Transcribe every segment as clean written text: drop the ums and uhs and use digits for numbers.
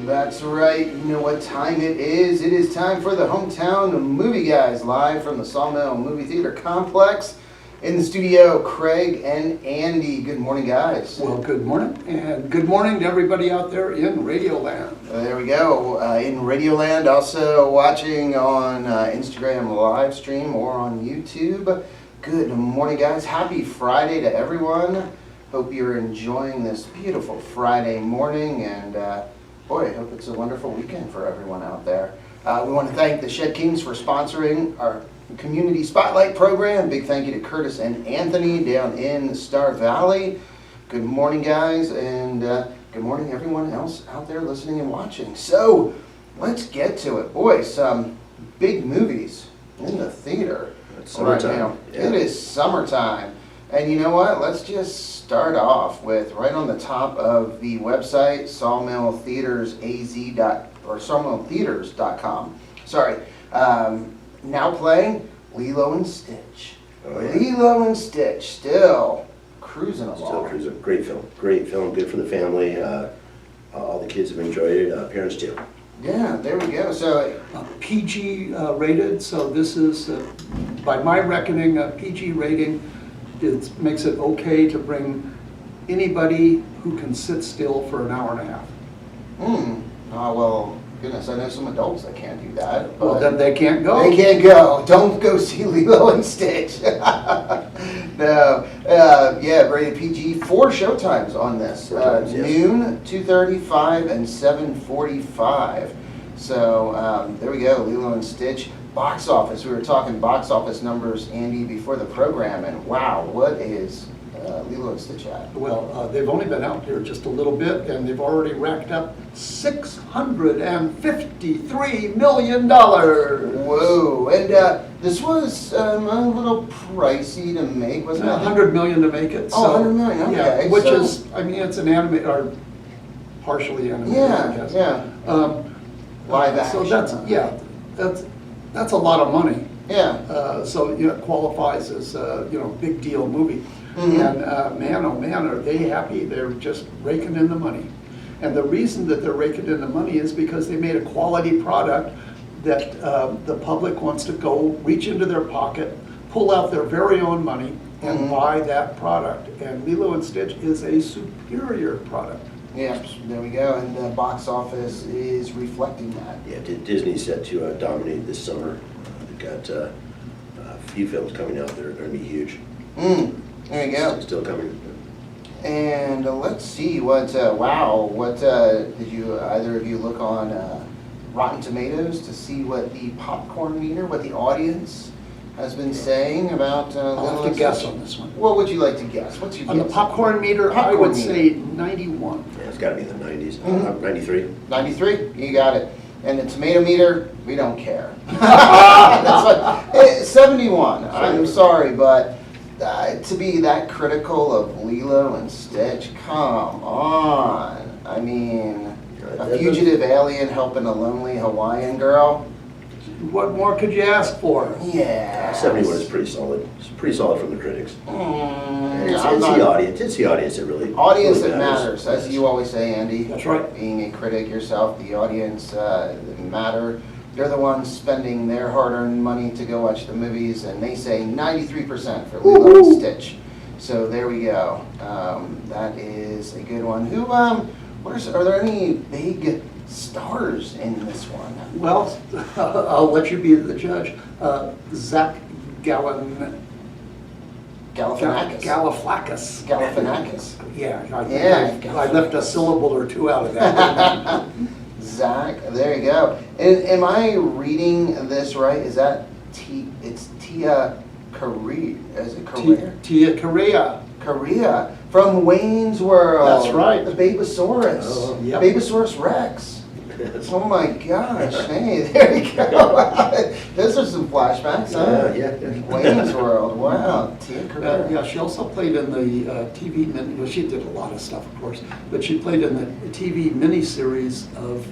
That's right. You know what time it is. It is time for the Hometown Movie Guys, live from the Sawmill Movie Theater Complex. In the studio, Craig and Andy. Good morning, guys. Well, good morning, and good morning to everybody out there in Radioland. There we go. In Radioland, also watching on Instagram live stream or on YouTube. Good morning, guys. Happy Friday to everyone. Hope you're enjoying this beautiful Friday morning, and boy, I hope it's a wonderful weekend for everyone out there. We want to thank the Shed Kings for sponsoring our Community Spotlight program. Big thank you to Curtis and Anthony down in the Star Valley. Good morning, guys, and good morning everyone else out there listening and watching. So let's get to it. Boy, some big movies in the theater right now. Yeah. It is summertime. And you know what? Let's just start off with right on the top of the website, sawmilltheaters.com. Sorry. Now playing Lilo and Stitch. Oh, yeah. Lilo and Stitch, still cruising along. Still cruising. Great film. Great film. Good for the family. All the kids have enjoyed it. Parents too. Yeah, there we go. So PG rated, so this is, by my reckoning, a PG rating. It makes it okay to bring anybody who can sit still for an hour and a half. Well, goodness, I know some adults that can't do that. Well, then they can't go. They can't go. Don't go see Lilo and Stitch. No. Yeah, rated PG. 4 showtimes on this. Yes. Noon, 2:35, and 7:45. So there we go, Lilo and Stitch. Box office. We were talking box office numbers, Andy, before the program, and wow, what is Lilo and Stitch at? Well, they've only been out here just a little bit, and they've already racked up $653 million. Whoa! And this was a little pricey to make, wasn't it? $100 million to make it. Oh, $100 million. Okay. Yeah, which is, I mean, it's an anime or partially animated. I guess. Yeah. Live action. So that's a lot of money. Yeah. So it qualifies as big deal movie. Mm-hmm. And man, oh man, are they happy? They're just raking in the money. And the reason that they're raking in the money is because they made a quality product that the public wants to go reach into their pocket, pull out their very own money, and buy that product. And Lilo and Stitch is a superior product. Yeah, there we go, and the box office is reflecting that. Yeah, Disney's set to dominate this summer. They've got a few films coming out that are going to be huge. There you go. Still coming. And let's see what did you either of you look on Rotten Tomatoes to see what the popcorn meter, what the audience has been saying about I'll have to guess on this one. What would you like to guess? What's your On the guess? popcorn meter, I would say 91. Yeah, it's got to be in the 90s. 93. 93? You got it. And the tomato meter, we don't care. That's what, 71. I'm sorry, but to be that critical of Lilo and Stitch, come on. I mean, a fugitive alien helping a lonely Hawaiian girl. What more could you ask for? Yeah. 71 is pretty solid. It's pretty solid from the critics. It's I'm the not- audience. It's the audience that really that matters, as you always say, Andy. That's right. Being a critic yourself, the audience matter. They're the ones spending their hard-earned money to go watch the movies, and they say 93% for Lilo and Stitch. So there we go. That is a good one. Are there any big stars in this one? Well, I'll let you be the judge. Zach Galifianakis. Galifianakis. Yeah, Yeah. I left a syllable or two out of that. Zach, there you go. And am I reading this right? Is that it's Tia Korea? Is it Korea? Tia Korea. Korea from Wayne's World. That's right. The Babosaurus. Yep. Babosaurus Rex. Oh my gosh! Hey, there you go. Those are some flashbacks, huh? Yeah. Wayne's World. Wow. Tia Korea. Yeah, she also played in the TV mini. Well, she did a lot of stuff, of course, but she played in the TV miniseries of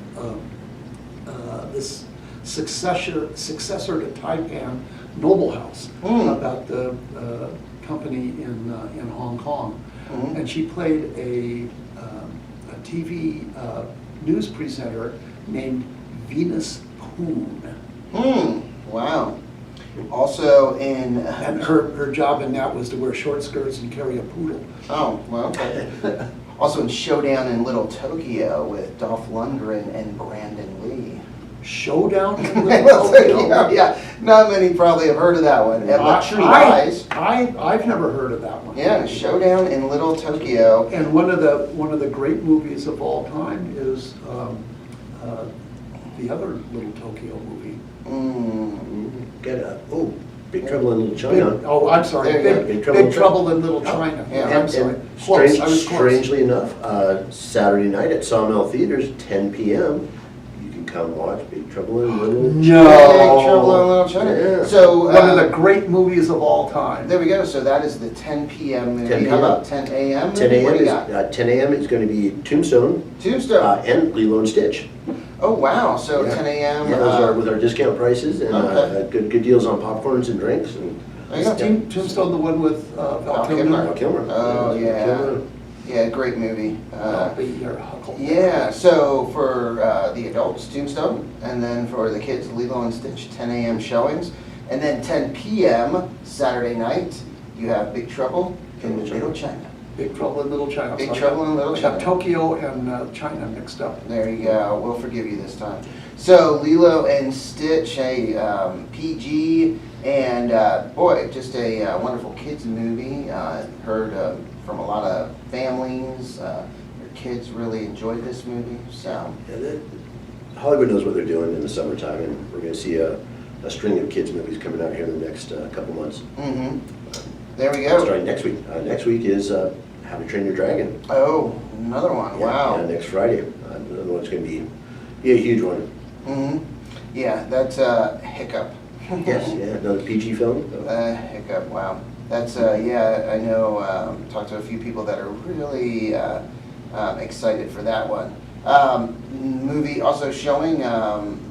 this successor to Taipan Noble House about the company in Hong Kong, and she played a TV news presenter named Venus Poon. Wow. Also in... And her job in that was to wear short skirts and carry a poodle. Oh, well, okay. Also in Showdown in Little Tokyo with Dolph Lundgren and Brandon Lee. Showdown in Little Little Tokyo? Yeah, not many probably have heard of that one. True Lies. I've never heard of that one. Yeah, Showdown in Little Tokyo. And one of the great movies of all time is the other Little Tokyo movie. Big Trouble in Little China. I'm sorry, There you go. Big Trouble in Little China. Yeah, I'm sorry. And Close, I was close. strangely enough, Saturday night at Sawmill Theaters, 10 p.m., you can come watch Big Trouble in Little China. Big Trouble in Little China. Yeah. So, One of the great movies of all time. there we go. So that is the 10 p.m. movie. 10 How p.m. about 10 a.m.? 10 What a.m. do you is got? 10 a.m. is going to be Tombstone Tombstone. and Lilo and Stitch. Oh, wow. So Yeah. 10 a.m. Yeah, those are with our discount prices and Okay. good deals on popcorns and drinks. And there you go. Tombstone, the one with Val Kilmer. Val Kilmer. Oh, Val yeah. Kilmer. Yeah, great movie. I'll be your huckle. Yeah, so for the adults, Tombstone, and then for the kids, Lilo and Stitch, 10 a.m. showings. And then 10 p.m. Saturday night, you have Big Trouble in Little China. Big Trouble in Little China. Big Sorry. Trouble in Little I got China. Tokyo and China mixed up. There you go. We'll forgive you this time. So Lilo and Stitch, a PG, and boy, just a wonderful kids movie. Heard from a lot of families. Your kids really enjoyed this movie. So Hollywood knows what they're doing in the summertime, and we're going to see a string of kids movies coming out here in the next couple months. There we go. Starting next week. Next week is How to Train Your Dragon. Oh, another one. Wow. Yeah, next Friday. Another one's going to be a huge one. Yeah, that's Hiccup. Yes, yeah, another PG film. Hiccup, wow. That's, yeah, I know, talked to a few people that are really excited for that one. Movie also showing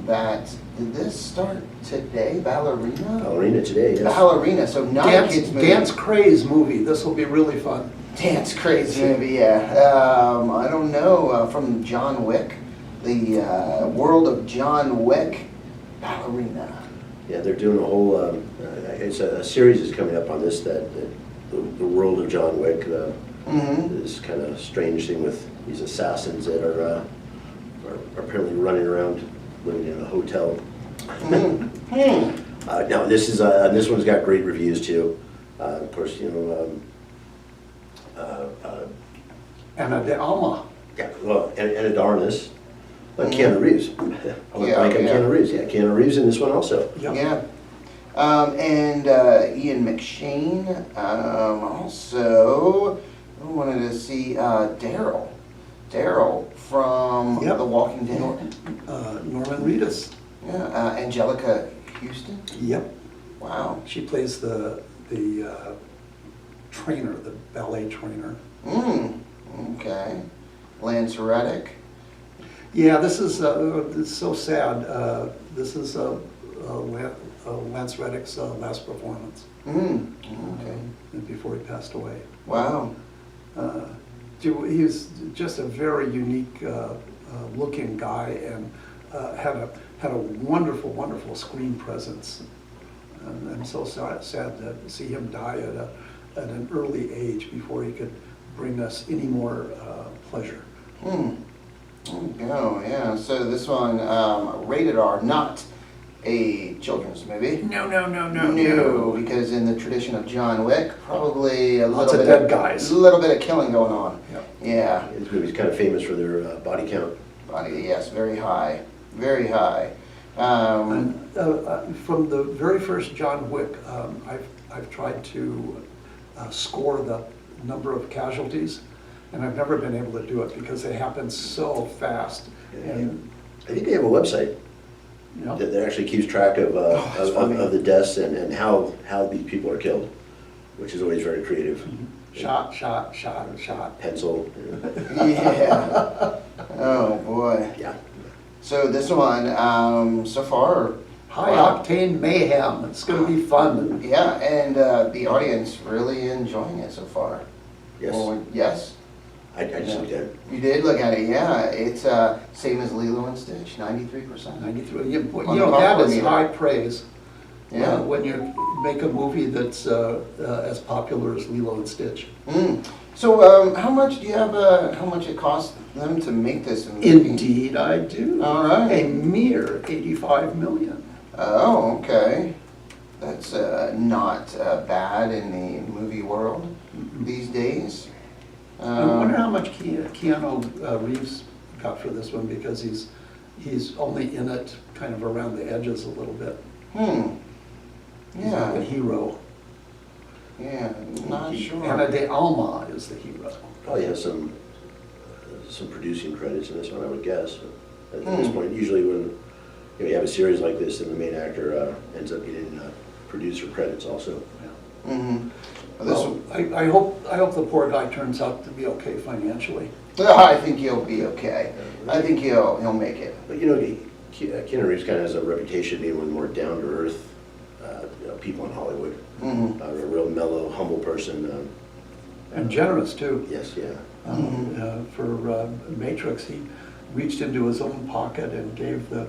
that, did this start today, Ballerina? Ballerina today, yes. Ballerina, so not a kids movie. Dance Craze movie. This will be really fun. Dance Craze movie, yeah. I don't know, from John Wick, the world of John Wick, Ballerina. Yeah, they're doing a whole, it's a series is coming up on this, that the world of John Wick, this kind of strange thing with these assassins that are apparently running around living in a hotel. Now this one's got great reviews too. Of course, you know, Anna de Alma. yeah, well, and Adarnis, like Keanu Reeves. Yeah. Keanu Reeves, yeah, Keanu Reeves in this one also. Yep. Yeah. And Ian McShane. Also, I wanted to see Daryl. Daryl from Yep. The Walking Dead. Norman Reedus. Yeah. Angelica Houston. Yep. Wow. She plays the trainer, the ballet trainer. Okay. Lance Reddick. Yeah, this is it's so sad. This is Lance Reddick's last performance. Okay. Before he passed away. Wow. He was just a very unique looking guy and had a wonderful, wonderful screen presence. And I'm so sad to see him die at an early age before he could bring us any more pleasure. There you go, yeah. So this one, rated R, not a children's movie. No, because in the tradition of John Wick, probably a Lots little of bit dead guys. A little bit of killing going on. Yep. Yeah. This movie's kind of famous for their body count. Body, yes, very high, very high. And, from the very first John Wick, I've tried to score the number of casualties, and I've never been able to do it because they happen so fast. And I think they have a website you know, that actually keeps track of the deaths and how these people are killed, which is always very creative. shot. Pencil. Yeah. Oh, boy. Yeah. So this one, so far, High wow. octane mayhem. It's going to be fun. Yeah, and the audience really enjoying it so far. Yes. Well, yes? I just looked at it. You did look at it, yeah. It's same as Lilo and Stitch, 93%. 93. You On the know, that popcorn is meter. high praise. Yeah. When you make a movie that's as popular as Lilo and Stitch. So, how much do you have? How much it cost them to make this movie? Indeed, I do. All right. A mere 85 million. Oh, okay. That's not bad in the movie world these days. I wonder how much Keanu Reeves got for this one, because he's only in it kind of around the edges a little bit. He's not the Yeah. hero. Yeah. Not sure. Ana de Alma is the hero. Probably has some producing credits in this one, I would guess. At this point, usually when you have a series like this, then the main actor ends up getting producer credits also. Mm-hmm. Well, I hope the poor guy turns out to be okay financially. I think he'll be okay. I think he'll make it. But Keanu Reeves kind of has a reputation of being one of the more down-to-earth people in Hollywood. A real mellow, humble person. And generous too. Yes, yeah. For Matrix, he reached into his own pocket and gave the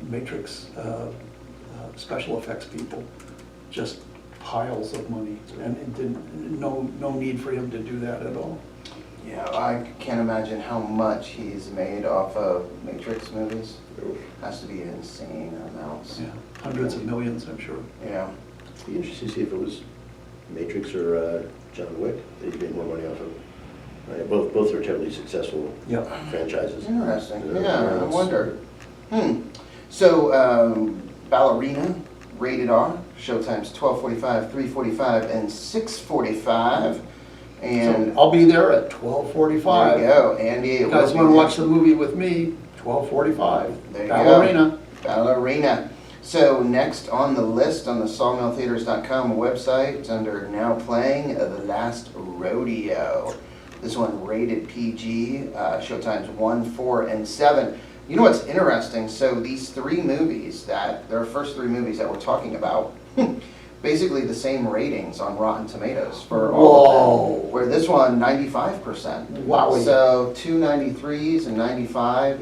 Matrix special effects people just piles of money, and it didn't, no need for him to do that at all. Yeah, I can't imagine how much he's made off of Matrix movies. Has to be insane amounts. Yeah, hundreds of millions, I'm sure. Yeah. It'd be interesting to see if it was Matrix or John Wick that he made more money off of. Both are terribly successful franchises. Interesting. Yeah, I wonder. So, Ballerina, rated R, showtimes 12:45, 3:45, and 6:45. And So I'll be there at 12:45. there you go, Andy. You guys want to watch the movie with me? 12:45. There you Ballerina. go. Ballerina. So next on the list on the sawmilltheaters.com website, under Now Playing, The Last Rodeo. This one rated PG, showtimes 1, 4, and 7. You know what's interesting? So these three movies there are first three movies that we're talking about, basically the same ratings on Rotten Tomatoes for all of them. Where this one, 95%. Wow. So two 93s and 95,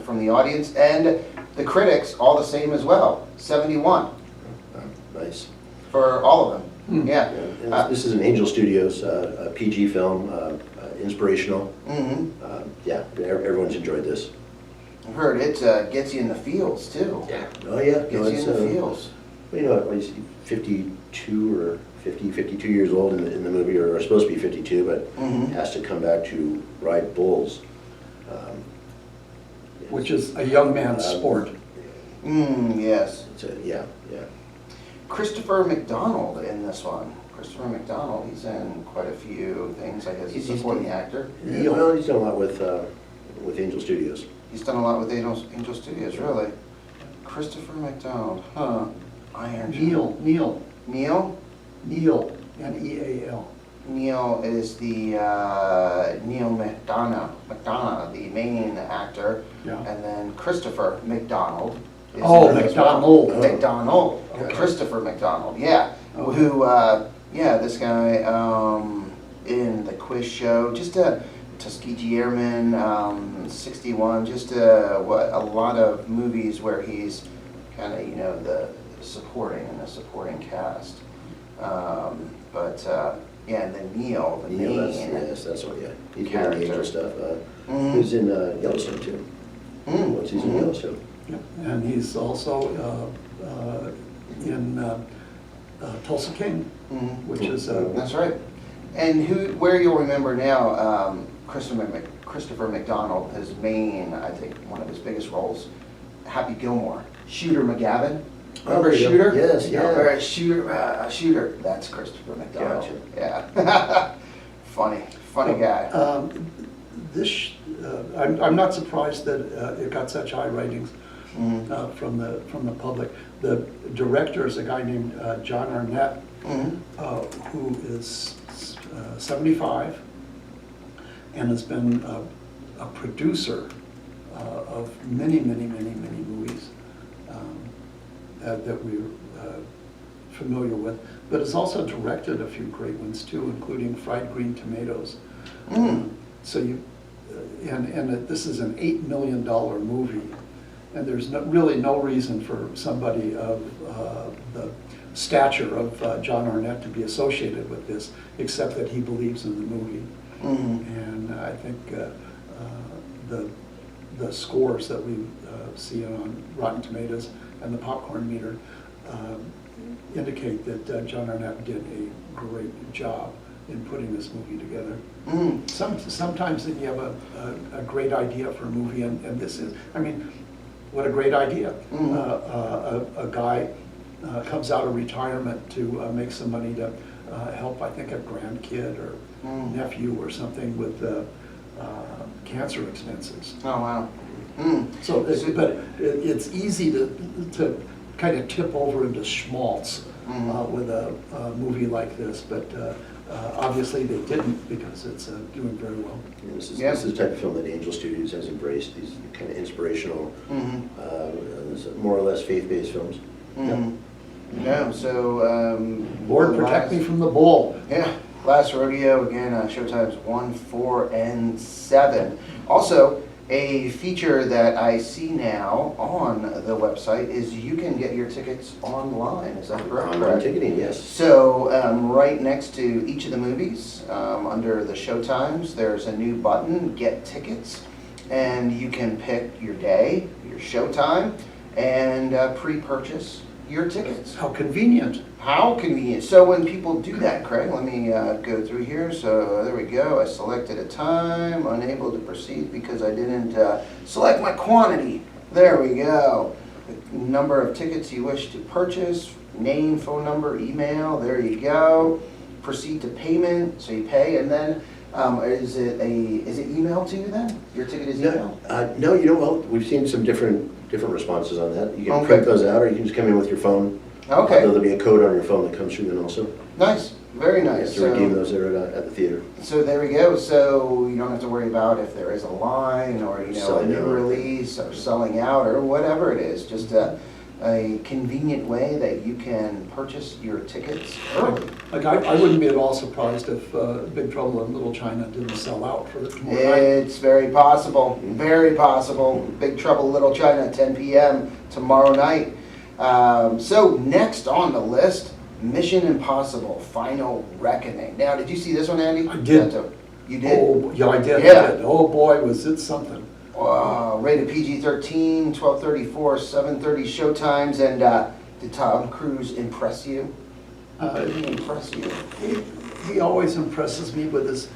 from the audience. And the critics, all the same as well, 71 Nice. for all of them. Yeah. And this is an Angel Studios a PG film, inspirational. Yeah, everyone's enjoyed this. I've heard it gets you in the feels too. Yeah. Oh yeah. Gets you in the feels. Well, he's 52 or 52 years old in the movie, or supposed to be 52, but has to come back to ride bulls. Which is a young man's sport. Yes. Yeah. Christopher McDonald in this one. Christopher McDonald, he's in quite a few things. I guess he's a supporting actor. Well, he's done a lot with Angel Studios. He's done a lot with Angel Studios, really. Christopher McDonald, huh? Iron. Neil. Neil? Neil, N-E-A-L. Neil is the Neil McDonough, the main actor. Yeah. And then Christopher McDonald. Is Oh, in it as well. McDonald. McDonald. Okay. Christopher McDonald, yeah. Okay. Who, this guy in the quiz show, just a Tuskegee Airman, 61, just a lot of movies where he's kind of, the supporting cast. And then Neil, the Neil, main. that's what. Yeah, he's been in character. the Angel stuff. He was in Yellowstone too. One season of Yellowstone. Yep. And he's also in Tulsa King, which is That's right. And where you'll remember now, Christopher McDonald, his main, I think, one of his biggest roles, Happy Gilmore, Shooter McGavin. Remember Shooter? Yes, yeah. Or Shooter. That's Christopher McDonald. Gotcha. Yeah. Funny guy. I'm not surprised that it got such high ratings from the public. The director is a guy named John Arnett, who is 75 and has been a producer of many movies that we're familiar with, but has also directed a few great ones too, including Fried Green Tomatoes, So you, this is an $8 million movie, and there's really no reason for somebody of the stature of John Arnett to be associated with this, except that he believes in the movie. And I think the scores that we see on Rotten Tomatoes and the popcorn meter indicate that John Arnett did a great job in putting this movie together. Sometimes you have a great idea for a movie, and this is, I mean, what a great idea. A guy comes out of retirement to make some money to help, I think, a grandkid or nephew or something with cancer expenses. Oh, wow. So, but it's easy to kind of tip over into schmaltz with a movie like this, but obviously they didn't, because it's doing very well. Yeah, this is the type of film that Angel Studios has embraced, these kind of inspirational, more or less faith-based films. Yeah, so... Lord protect me from the bull. Yeah, Last Rodeo, again, showtimes 1, 4, and 7. Also, a feature that I see now on the website is you can get your tickets online. Is that correct? Online ticketing, yes. So right next to each of the movies, under the showtimes, there's a new button, Get Tickets, and you can pick your day, your showtime, and pre-purchase your tickets. How convenient. How convenient. So when people do that, Craig, let me go through here. So there we go. I selected a time, unable to proceed because I didn't select my quantity. There we go. The number of tickets you wish to purchase, name, phone number, email, there you go. Proceed to payment, so you pay, and then is it emailed to you then? Your ticket is emailed? No, you know, well, we've seen some different responses on that. You can Okay. print those out, or you can just come in with your phone. Okay. There'll be a code on your phone that comes through then also. Nice. Very You nice. have to redeem those there at the theater. So there we go. So you don't have to worry about if there is a line or a Selling new out. release or selling out or whatever it is. Just a convenient way that you can purchase your tickets early. Like I wouldn't be at all surprised if Big Trouble in Little China didn't sell out for tomorrow night. It's very possible. Very possible. Big Trouble Little China, 10 p.m. tomorrow night. So next on the list, Mission Impossible: Final Reckoning. Now, did you see this one, Andy? I did. You did? Oh, yeah, I did. Yeah. I did. Oh boy, was it something. Rated PG-13, 12:34, 7:30 showtimes, and did Tom Cruise impress you? Did he impress you? He always impresses me with his,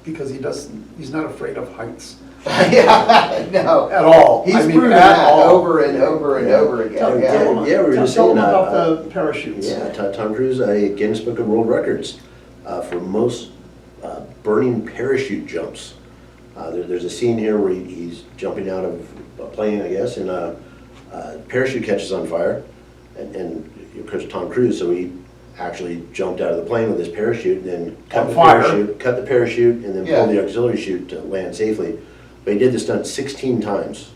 because he's not afraid of heights Yeah, no. at all. He's I mean, proven at that all. over and over and over again. Tell Yeah. him we were just tell him saying, about the parachutes. Yeah, Tom Cruise, Guinness Book of World Records for most burning parachute jumps. There's a scene here where he's jumping out of a plane, I guess, and parachute catches on fire, and of course Tom Cruise, so he actually jumped out of the plane with his parachute, and then cut the parachute, and then pulled the auxiliary chute to land safely. But he did the stunt 16 times.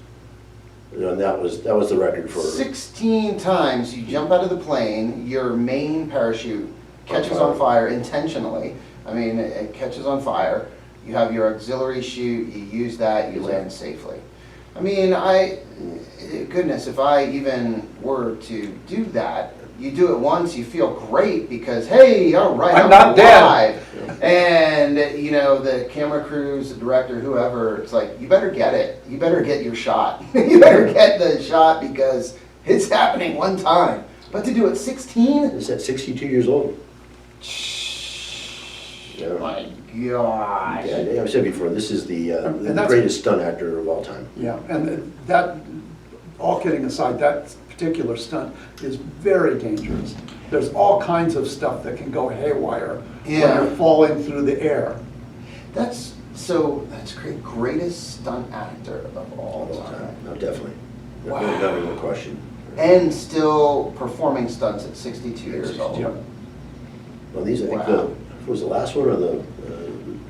You know, and that was the record for 16 times you jump out of the plane, your main parachute catches on fire intentionally. I mean, it catches on fire. You have your auxiliary chute, you use that, you land safely. I mean, goodness, if I even were to do that, you do it once, you feel great because, hey, all right, I'm not alive. And, you know, the camera crews, the director, whoever, it's like, you better get it. You better get your shot. You better get the shot because it's happening one time. But to do it 16? He's at 62 years old. Yeah. My gosh. Yeah, I said before, this is the that's- greatest stunt actor of all time. Yeah, and that, all kidding aside, that particular stunt is very dangerous. There's all kinds of stuff that can go haywire when you're falling through the air. That's great. Greatest stunt actor of all time. No, definitely. Wow. Not even a question. And still performing stunts at 62 years old. Yeah. Well, these, I think, Wow. was the last one or the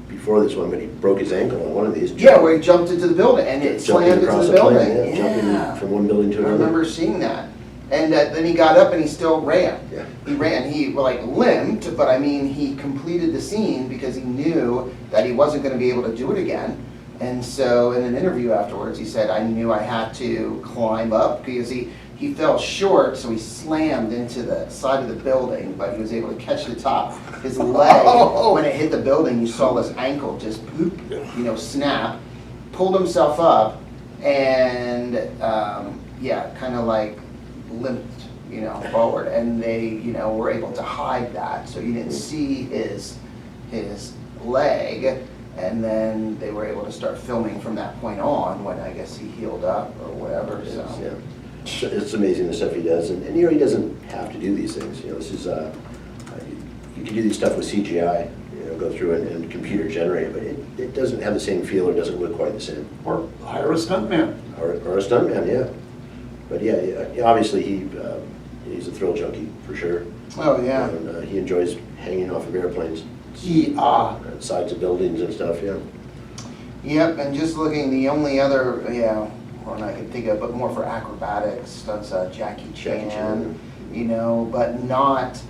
before this one, but he broke his ankle on one of these. Yeah, where he jumped into the building and it Jumping slammed into across the the plane, building. jumping from one building to I another. remember seeing that. And then he got up and he still ran. Yeah. He ran. He like limped, but I mean, he completed the scene because he knew that he wasn't going to be able to do it again. And so in an interview afterwards, he said, I knew I had to climb up because he fell short, so he slammed into the side of the building, but he was able to catch the top. His leg, when it hit the building, you saw this ankle just, snap, pulled himself up, and kind of like limped, forward. And they, were able to hide that, so you didn't see his leg. And then they were able to start filming from that point on when I guess he healed up or whatever. So. Yeah. It's amazing the stuff he does, and he doesn't have to do these things. This is you can do these stuff with CGI, go through and computer generate, but it doesn't have the same feel or doesn't look quite the same. Or hire a stuntman. Or a stuntman, yeah. But yeah, obviously he's a thrill junkie for sure. Oh yeah. And he enjoys hanging off of airplanes, sides of buildings and stuff. Yeah. Yep, and just looking, the only other one I can think of, but more for acrobatics stunts, Jackie Chan, but not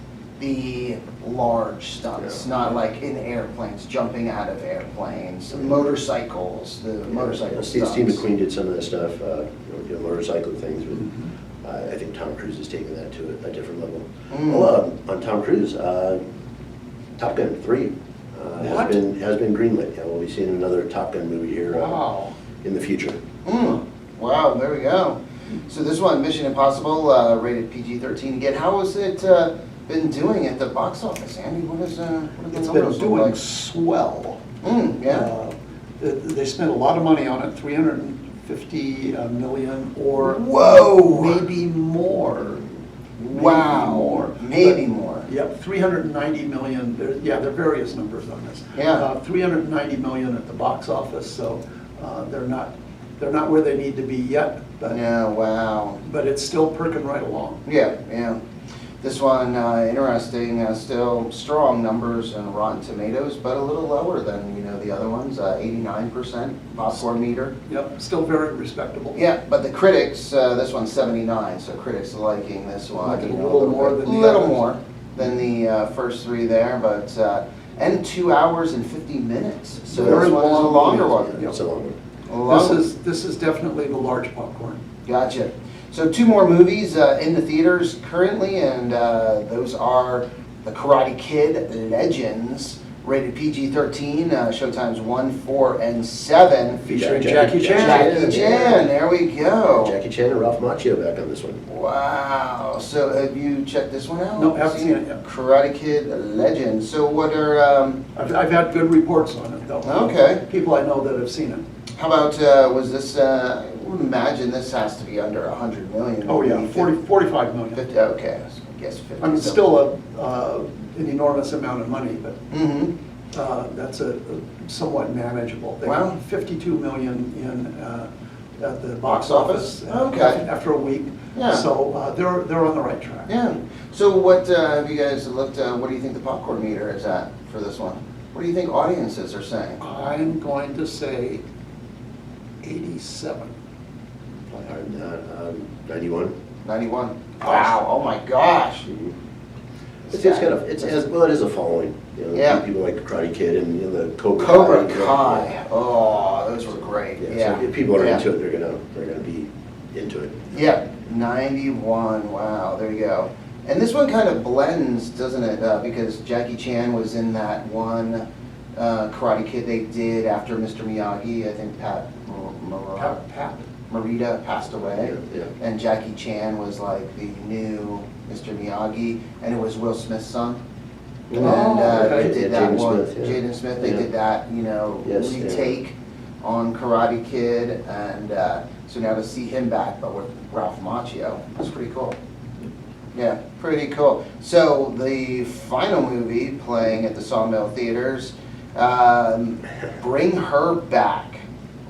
the large stunts, not like in airplanes, jumping out of airplanes, motorcycles, the motorcycle stunts. Steve McQueen did some of that stuff, motorcycle things, but I think Tom Cruise has taken that to a different level. Well, on Tom Cruise, Top Gun 3 has been greenlit. Yeah, we'll be seeing another Top Gun movie here in the future. Wow, there we go. So this one, Mission Impossible, rated PG-13 again. How has it been doing at the box office, Andy? What is the It's numbers been look doing like? swell. Yeah. They spent a lot of money on it, 350 million or Whoa! maybe more. Wow. Maybe more. Yep, 390 million. There are various numbers on this. Yeah. 390 million at the box office, so they're not where they need to be yet, but Yeah, wow. but it's still perking right along. Yeah. This one, interesting, still strong numbers on Rotten Tomatoes, but a little lower than, the other ones, 89% popcorn meter. Yep, still very respectable. Yeah, but the critics, this one's 79, so critics are liking this one. Like it a little more than the little others. more than the first three there, but, and 2 hours and 50 minutes. So Very this one is a long longer movie. one. Yeah, it's a long one. This is definitely the large popcorn. Gotcha. So 2 more movies in the theaters currently, and those are The Karate Kid Legends, rated PG-13, showtimes 1, 4, and 7. Featuring Jackie Chan. Jackie Chan, there we go. Jackie Chan and Ralph Macchio back on this one. Wow. So have you checked this one out? No, haven't seen it yet. Karate Kid Legends. So what are, I've had good reports on it, though. Okay. People I know that have seen it. how about, was this, I would imagine this has to be under 100 million. Oh, yeah, maybe 45 million. 50, okay, I guess 50. I mean, so- still an enormous amount of money, but Mhm. that's a somewhat manageable. They Wow. got 52 million at the box Box office? office Okay. after a week. Yeah. So they're on the right track. Yeah. So what have you guys looked? What do you think the popcorn meter is at for this one? What do you think audiences are saying? I'm going to say 87. 91. 91. Wow. Oh my gosh. It's kind of, it is a following. Yeah. People like Karate Kid and the Cobra Kai. Oh, those were great. Yeah. So if people are into it, they're gonna be into it. Yeah. 91. Wow. There you go. And this one kind of blends, doesn't it? Because Jackie Chan was in that one Karate Kid they did after Mr. Miyagi. I think Pat Morita passed away. Yeah. And Jackie Chan was like the new Mr. Miyagi, and it was Will Smith's son. And okay. they did Yeah, that Jaden one, Smith, yeah. Jaden Smith, they Yeah. did that, Yes, yeah. retake on Karate Kid, and so now to see him back, but with Ralph Macchio, that's pretty cool. Yeah, pretty cool. So the final movie playing at the Sawmill Theaters, Bring Her Back,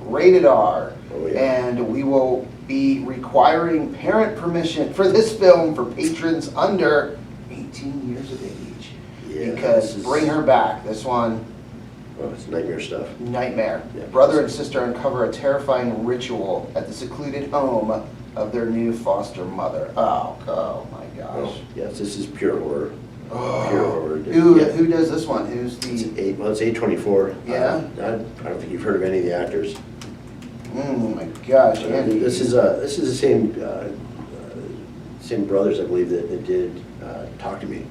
rated R. Oh, yeah. And we will be requiring parent permission for this film for patrons under 18 years of age. Yeah, Because this is- Bring Her Back, this one, Oh, it's nightmare stuff. nightmare. Yeah. Brother and sister uncover a terrifying ritual at the secluded home of their new foster mother. Oh my gosh. Yes, this is pure horror. Oh. Pure horror. Who does this one? Who's It's the? it's A24. Yeah? I don't think you've heard of any of the actors. Oh my gosh, Andy. This is the same brothers, I believe, that did Talk to Me.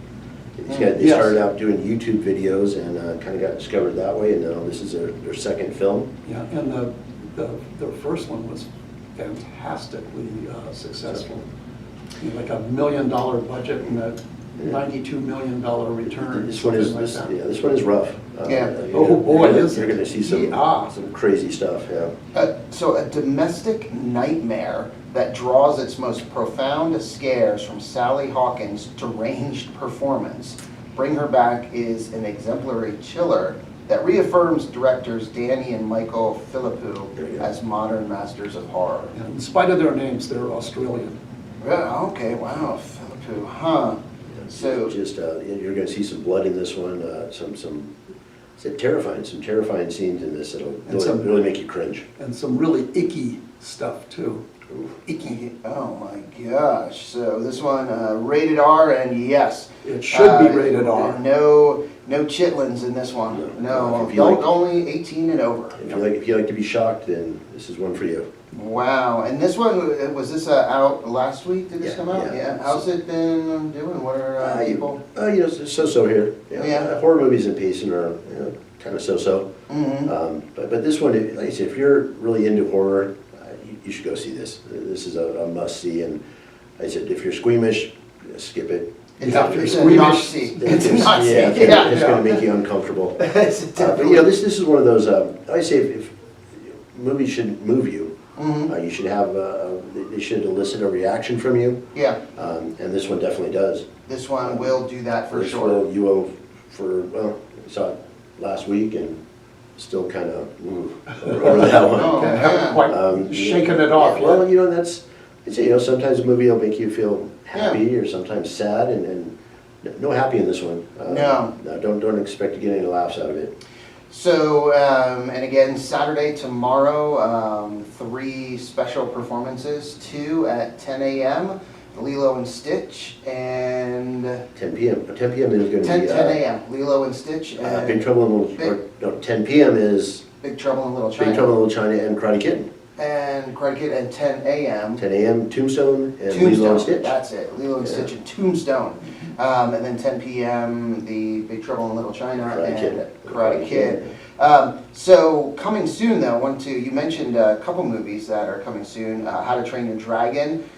They Yes. started out doing YouTube videos and kind of got discovered that way, and now this is their second film. Yeah, and the first one was fantastically successful. You know, like $1 million budget and a $92 million return. This one is this one is rough. Yeah. Oh, boy, is you're it? going to see some crazy stuff. Yeah. So a domestic nightmare that draws its most profound scares from Sally Hawkins' deranged performance. Bring Her Back is an exemplary chiller that reaffirms directors Danny and Michael Philippou as modern masters of horror. Yeah, in spite of their names, they're Australian. Yeah, okay, wow, Philippou, huh? So Just you're going to see some blood in this one. Some terrifying scenes in this that'll really make you cringe. And some really icky stuff, too. icky. Oh my gosh. So this one rated R, and yes, It should be rated R. No chitlins in this one. No, If you like- only 18 and over. If you like to be shocked, then this is one for you. Wow. And this one, was this out last week? Did this Yeah, come out? yeah. How's it been doing? What are people? So here. Yeah. Horror movies in pacing are kind of so-so. Mm-hmm. But this one, like I said, if you're really into horror, you should go see this. This is a must-see. And like I said, if you're squeamish, skip it. It's Yeah, a you're it's a squeamish. not-see. It's a not-see. Yeah, Yeah. it's going to make you uncomfortable. It's But definitely- this is one of those. I say if movies should move you, Mhm. you should have. They should elicit a reaction from you, Yeah, and this one definitely does. this one will do that for This sure. you will we saw it last week and still kind of over that one. Oh, Yeah, haven't quite shaken it off Yeah, well, yet. that's. I'd say sometimes a movie will make you feel happy or sometimes sad, and no happy in this one. No. Don't expect to get any laughs out of it. So, and again, Saturday, tomorrow, 3 special performances, 2 at 10 a.m., Lilo and Stitch, and 10 p.m. 10 p.m. is going to 10 be 10 a.m., Lilo and Stitch, and Big Trouble in Little. 10 p.m. is Big Trouble in Little China. Big Trouble in Little China and Karate Kid. And Karate Kid, and 10 a.m. 10 a.m. Tombstone and Lilo Tombstone, and Stitch. that's it, Lilo and Yeah. Stitch and Tombstone. And then 10 p.m., the Big Trouble in Little China Karate and Kid. Karate Kid. So coming soon though, you mentioned a couple movies that are coming soon. How to Train Your Dragon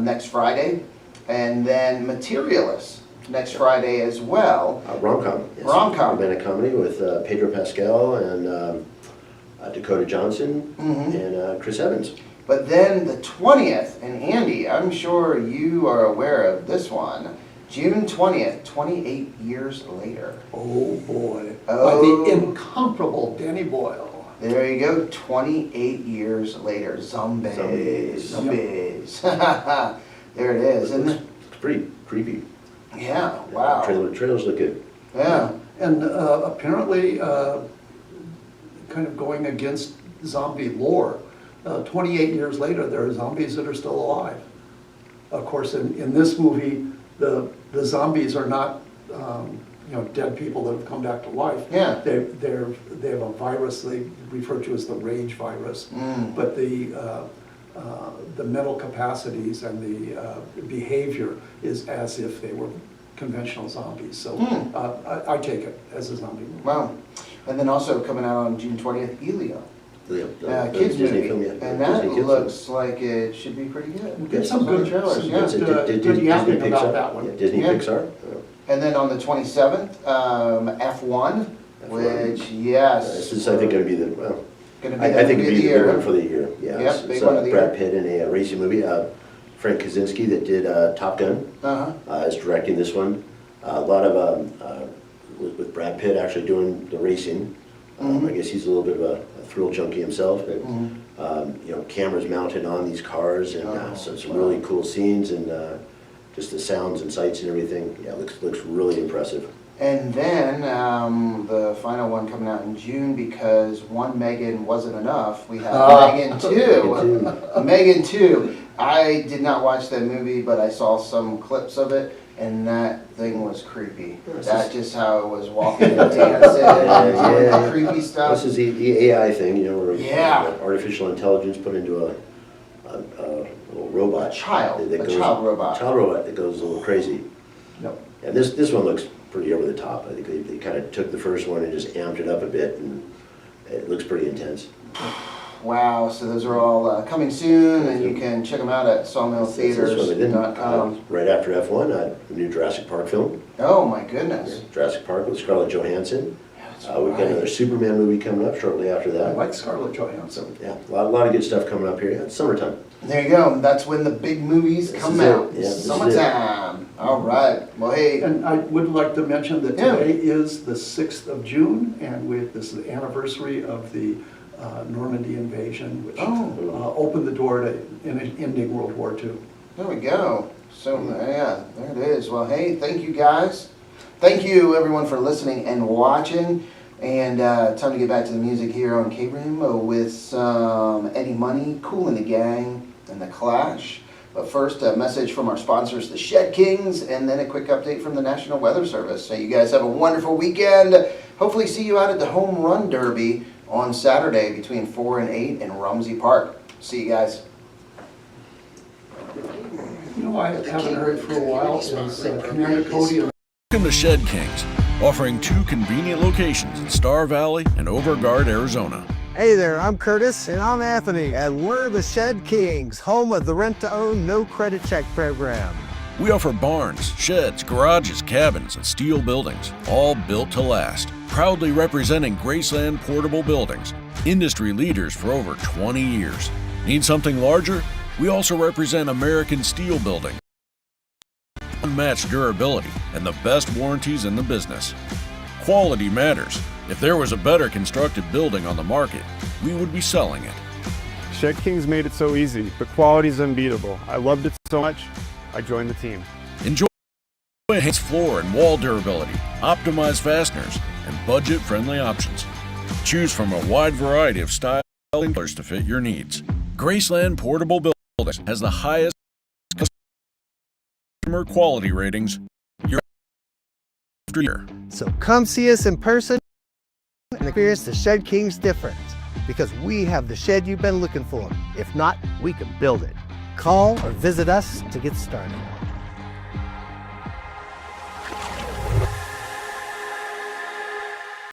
next Friday, and then Materialist next Friday as well. Rom-com. Yes. Rom-com. Romantic comedy with Pedro Pascal and Dakota Johnson and Chris Evans. But then the 20th, and Andy, I'm sure you are aware of this one, June 20th, 28 years later. Oh, boy. Oh. By the incomparable Danny Boyle. There you go, 28 years later, Zombies. Zombies. There it is. And It's pretty creepy. yeah, wow. Trailers look good. Yeah. And apparently, kind of going against zombie lore, 28 years later, there are zombies that are still alive. Of course, in this movie, the zombies are not dead people that have come back to life. Yeah. They have a virus they refer to as the rage virus, but the mental capacities and the behavior is as if they were conventional zombies. So I take it as a zombie movie. Wow. And then also coming out on June 20th, Elio. The Kids Disney movie. film, yeah. And that Disney kids looks like it should be pretty good. Get some good trailers, some yeah. good, good yapping about that one. Yeah, Disney Yeah. Pixar. And then on the 27th, F1, which, yes. This is, I think, going to be the, Gonna be I the think movie it'd of be the the big year. one for the year. Yeah, Yep, it's big one of the year. Brad Pitt in a racing movie. Frank Kaczynski that did Top Gun Uh-huh. is directing this one. A lot of, with Brad Pitt actually doing the racing. I guess he's a little bit of a thrill junkie himself. But, cameras mounted on these cars and some really cool scenes and just the sounds and sights and everything. Yeah, it looks really impressive. And then the final one coming out in June, because one Megan wasn't enough. We have Megan 2. Megan 2. Megan 2. I did not watch that movie, but I saw some clips of it, and that thing was creepy. That's just how it was walking and dancing and doing the creepy stuff. This is the AI thing, you know, where Yeah. artificial intelligence put into a little robot. A child robot. Child robot that goes a little crazy. Yep. And this one looks pretty over the top. I think they kind of took the first one and just amped it up a bit, and it looks pretty intense. Wow, so those are all coming soon, and you can check them out at This one they did, sawmilltheaters.com. right after F1, the new Jurassic Park film. Oh my goodness. Jurassic Park with Scarlett Johansson. That's We've got another right. Superman movie coming up shortly after I that. like Scarlett Johansson. Yeah, a lot of good stuff coming up here. Yeah, it's summertime. There you go. That's when the big movies This come is it. out. Yeah, this is it. Summertime. All right. Well, hey. And I would like to mention that Yeah. today is the 6th of June, and this is the anniversary of the Normandy invasion, which opened the door to ending World War II. There we go. So, yeah, there it is. Well, hey, thank you guys. Thank you, everyone, for listening and watching. And time to get back to the music here on KRIM with some Eddie Money, Kool and the Gang, and The Clash. But first, a message from our sponsors, the Shed Kings, and then a quick update from the National Weather Service. So you guys have a wonderful weekend. Hopefully see you out at the Home Run Derby on Saturday between 4 and 8 in Rumsey Park. See you guys. You know, I haven't heard for a while is Commander Cody. Welcome to Shed Kings, offering 2 convenient locations in Star Valley and Overgard, Arizona. Hey there, I'm Curtis. And I'm Anthony. And we're the Shed Kings, home of the rent-to-own, no-credit check program. We offer barns, sheds, garages, cabins, and steel buildings, all built to last. Proudly representing Graceland Portable Buildings, industry leaders for over 20 years. Need something larger? We also represent American Steel Building. Unmatched durability and the best warranties in the business. Quality matters. If there was a better constructed building on the market, we would be selling it. Shed Kings made it so easy, but quality's unbeatable. I loved it so much, I joined the team. Enjoy enhanced floor and wall durability, optimized fasteners, and budget-friendly options. Choose from a wide variety of styles and colors to fit your needs. Graceland Portable Buildings has the highest customer quality ratings year after year. So come see us in person and experience the Shed Kings difference. Because we have the shed you've been looking for. If not, we can build it. Call or visit us to get started.